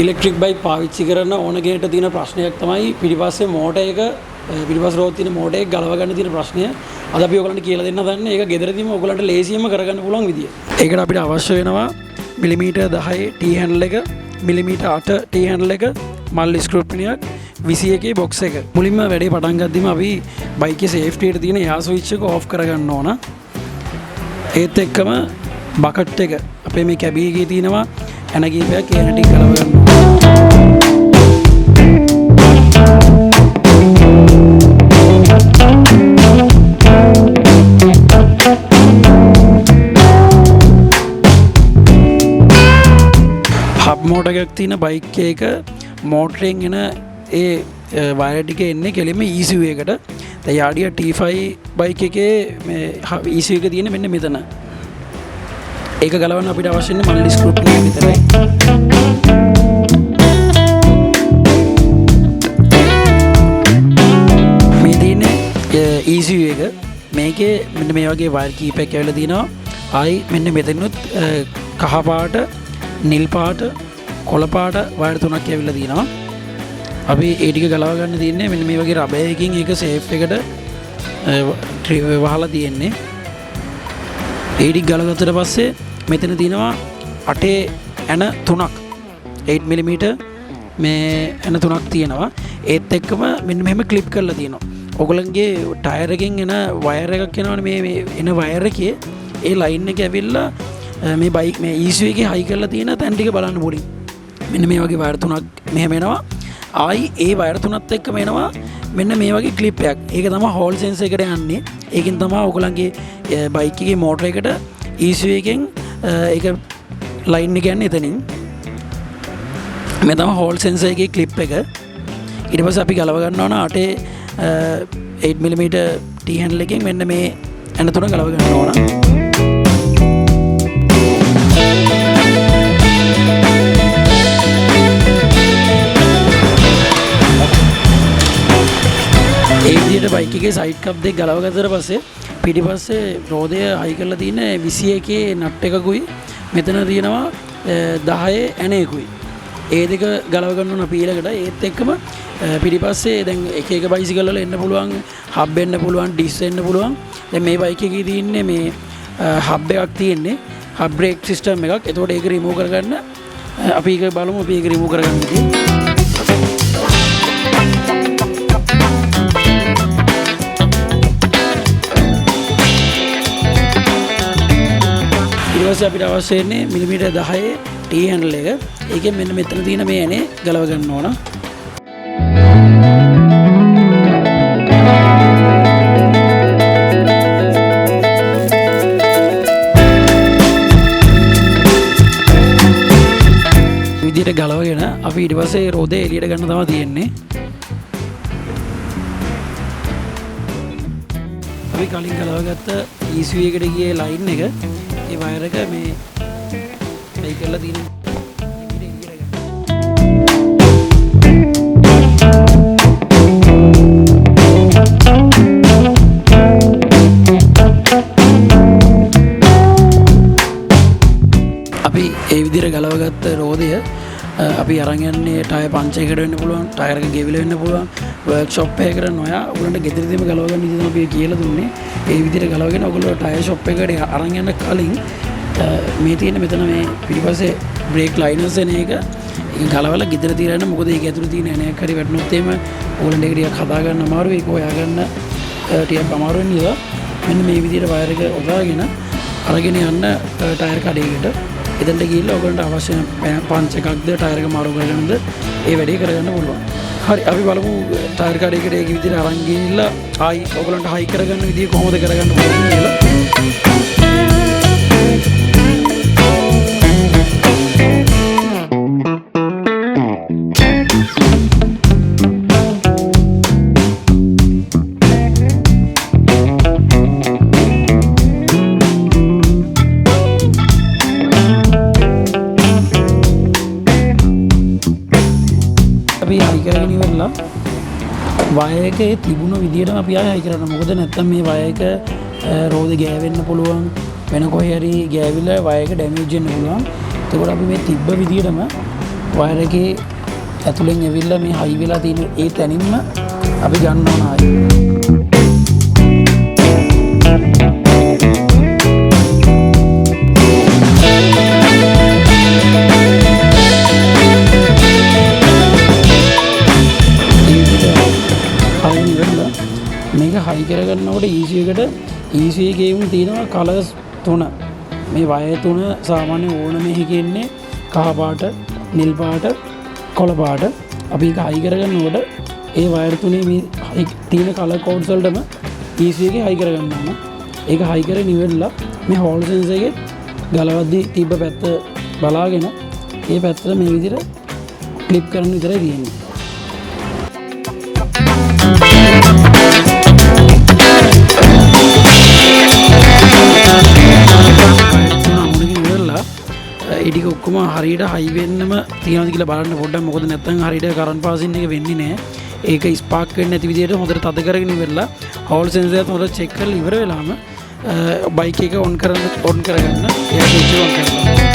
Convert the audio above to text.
Electric bike පාවිච්චි කරන ඕන කෙනෙක්ට තියෙන ප්‍රශ්නයක් තමයි පිටිපස්සේ මෝටර් එක පිටිපස්ස රෝද තියෙන මෝටර් එක ගලව ගන්න තියෙන ප්‍රශ්නය. අද අපි ඔයගලන්ට කියලා දෙන්න හදන්නේ ඒක ගෙදරදීම ඔයගලන්ට ලේසියෙන්ම කරගන්න පුළුවන් විදිය. ඒකට අපිට අවශ්‍ය වෙනවා මිලිමීටර් 10 T handle එක, මිලිමීටර් 8 T handle එක, මල්ලි ස්ක්‍රූ පිනියක්, 21 බොක්ස් එක. මුලින්ම වැඩේ පටන් ගද්දිම අපි බයික් එකේ සේෆ්ටි එකට තියෙන එයා ස්විච් එක ඕෆ් කරගන්න ඕන. ඒත් එක්කම බකට් එක අපේ මේ කැබි එකේ තියෙනවා එන කීපයක් ඒ හැටි ගලව ගන්න ඕන. හබ් මෝටර් එකක් තියෙන බයික් එක මෝටරෙන් එන ඒ වයර් ටික එන්නේ කෙලින්ම ECU එකට. දැන් යාඩිය T5 බයික් එකේ මේ ECU එක තියෙන්නේ මෙන්න මෙතන. ඒක ගලවන්න අපිට අවශ්‍ය වෙන්නේ මල්ලි ස්ක්‍රූ එක විතරයි. මේ තියෙන්නේ ECU එක. මේකේ මෙන්න මේ වගේ වයර් කීපයක් ඇවිල්ලා තියෙනවා. ආයි මෙන්න මෙතනොත් කහ පාට, නිල් පාට, කොළ පාට වයර් තුනක් ඇවිල්ලා තියෙනවා. අපි ඒ ටික ගලව ගන්න තියෙන්නේ මෙන්න මේ වගේ රබර් එකකින් ඒක සේෆ් එකට වහලා තියෙන්නේ. ඒ ටික ගලවගත්තට පස්සේ මෙතන තියෙනවා 8 ඇන 3ක් 8 mm මේ ඇන 3ක් තියෙනවා. ඒත් එක්කම මෙන්න මෙහෙම ක්ලිප් කරලා තියෙනවා. ඔයගලන්ගේ ටයර් එකෙන් එන වයර් එකක් එනවනේ මේ එන වයර් එකේ ඒ ලයින් එක ඇවිල්ලා මේ බයික් මේ ECU එකේ හයි කරලා තියෙන තැන් ටික බලන්න ඕනේ. මෙන්න මේ වගේ වයර් තුනක් මෙහෙම එනවා. ආයි ඒ වයර් තුනත් එක්කම එනවා මෙන්න මේ වගේ ක්ලිප් එකක්. ඒක තමයි හෝල් සෙන්සර් එකට යන්නේ. ඒකෙන් තමයි ඔයගලන්ගේ බයික් එකේ මෝටර එකට ECU එකෙන් ඒක ලයින් එක යන්නේ එතනින්. මේ තමයි හෝල් සෙන්සර් එකේ ක්ලිප් එක. ඊට පස්සේ අපි ගලව ගන්න ඕන 8 mm T handle එකෙන් මෙන්න මේ ඇන තුන ගලව ගන්න ඕන. ඒ විදිහට බයික් එකේ සයිඩ් කප් දෙක ගලව ගත්තට පස්සේ පිටිපස්සේ රෝදය හයි කරලා තියෙන 21 නට් එකකුයි මෙතන තියෙනවා 10 ඇන එකකුයි. ඒ දෙක ගලව ගන්න ඕන අපි ඊළඟට. ඒත් එක්කම පිටිපස්සේ දැන් එක එක බයිසිකල් වල එන්න පුළුවන්, හබ් එන්න පුළුවන්, ඩිස් එන්න පුළුවන්. දැන් මේ බයික් එකේ තියෙන්නේ මේ හබ් එකක් තියෙන්නේ. හබ් බ්‍රේක් සිස්ටම් එකක්. එතකොට ඒක රිමූව් කරගන්න අපි ඒක බලමු. අපි ඒක රිමූව් කරගන්න විදිහ. අපිට අවශ්‍ය වෙන්නේ මිලිමීටර් 10 T handle එක. ඒකෙන් මෙන්න මෙතන තියෙන මේ ඇනේ ගලව ගන්න ඕන. විදිහට ගලවගෙන අපි ඊට පස්සේ රෝදේ එළියට ගන්න තමයි තියෙන්නේ. අපි කලින් ගලවගත්ත ECU එකට ගියේ ලයින් එක ඒ වයර් එක මේ මේ කරලා තියෙන අපි ඒ විදිහට ගලවගත්ත රෝදය අපි අරන් යන්නේ ටයර් පංචර් එකකට වෙන්න පුළුවන්, ටයර් එක ගෙවිලා වෙන්න පුළුවන්, වර්ක්ෂොප් එකකට නොයා ඔයගලන්ට ගෙදරදීම ගලව ගන්න විදිහ අපි කියලා දුන්නේ. ඒ විදිහට ගලවගෙන ඔයගොල්ලෝ ටයර් ෂොප් එකකට අරන් යන්න කලින් මේ තියෙන මෙතන මේ පිටිපස්සේ බ්‍රේක් ලයිනර්ස් එන එක ගලවලා ගෙදර තියලා යන්න. මොකද ඒක ඇතුළේ තියෙන ඇණයක් හරි වැටුනොත් එහෙම ඔයගලන්ට ඒක ටිකක් හදා ගන්න අමාරුයි. ඒක හොයාගන්න ටිකක් අමාරු වෙන නිසා මෙන්න මේ විදිහට වයර් එක ඔදාගෙන අරගෙන යන්න ටයර් කඩේකට. එතනට ගිහිල්ලා ඔයගලන්ට අවශ්‍ය පංච් එකක්ද ටයර් එක මාරු කරගන්නද ඒ වැඩේ කරගන්න පුළුවන්. හරි අපි බලමු ටයර් කඩේකට ඒ විදිහට අරන් ගිහිල්ලා ආයි ඔයගලන්ට හයි කරගන්න විදිය කොහොමද කරගන්න පුළුවන් කියලා. වයර් එකේ තිබුණ විදිහටම අපි ආයෙ හයි කරන්න. මොකද නැත්තම් මේ වයර් එක රෝදේ ගෑවෙන්න පුළුවන්, වෙන කොහේ හරි ගෑවිලා වයර් එක ඩැමේජ් වෙන්න පුළුවන්. එතකොට අපි මේ තිබ්බ විදිහටම වයර් එකේ ඇතුලෙන් ඇවිල්ලා මේ හයි වෙලා තියෙන ඒ තැනින්ම අපි ගන්න ඕන ආයි. මේක හයි කරගන්නකොට ECU එකට ECU එකේ වුණ තියෙනවා කලර්ස් 3. මේ වයර් 3 සාමාන්‍ය ඕනම එකක ඉන්නේ කහ පාට, නිල් පාට, කොළ පාට. අපි ඒක හයි කරගන්නකොට ඒ වයර් 3 මේ තියෙන කලර් කෝඩ්ස් වලටම ECU එකේ හයි කරගන්න ඕන. ඒක හයි කරගෙන ඉවරලා මේ හෝල් සෙන්සර් එකේ ගලවද්දි තිබ්බ පැත්ත බලාගෙන ඒ පැත්තට මේ විදිහට ක්ලිප් කරන්න විතරයි තියෙන්නේ. ඉටික ඔක්කොම හරියට හයි වෙන්නම තියනවාද කියලා බලන්න පොඩ්ඩක්. මොකද නැත්නම් හරියට කරන්ට් පාසින් එක වෙන්නේ නැහැ. ඒක ස්පාර්ක් වෙන්නේ නැති විදිහට හොඳට තද කරගෙන ඉවරලා හෝල් සෙන්සර් එකත් හොඳට චෙක් කරලා ඉවර වෙලාම බයික් එක ඔන් කරගන්න එයා ස්විච් ඔන් කරනවා.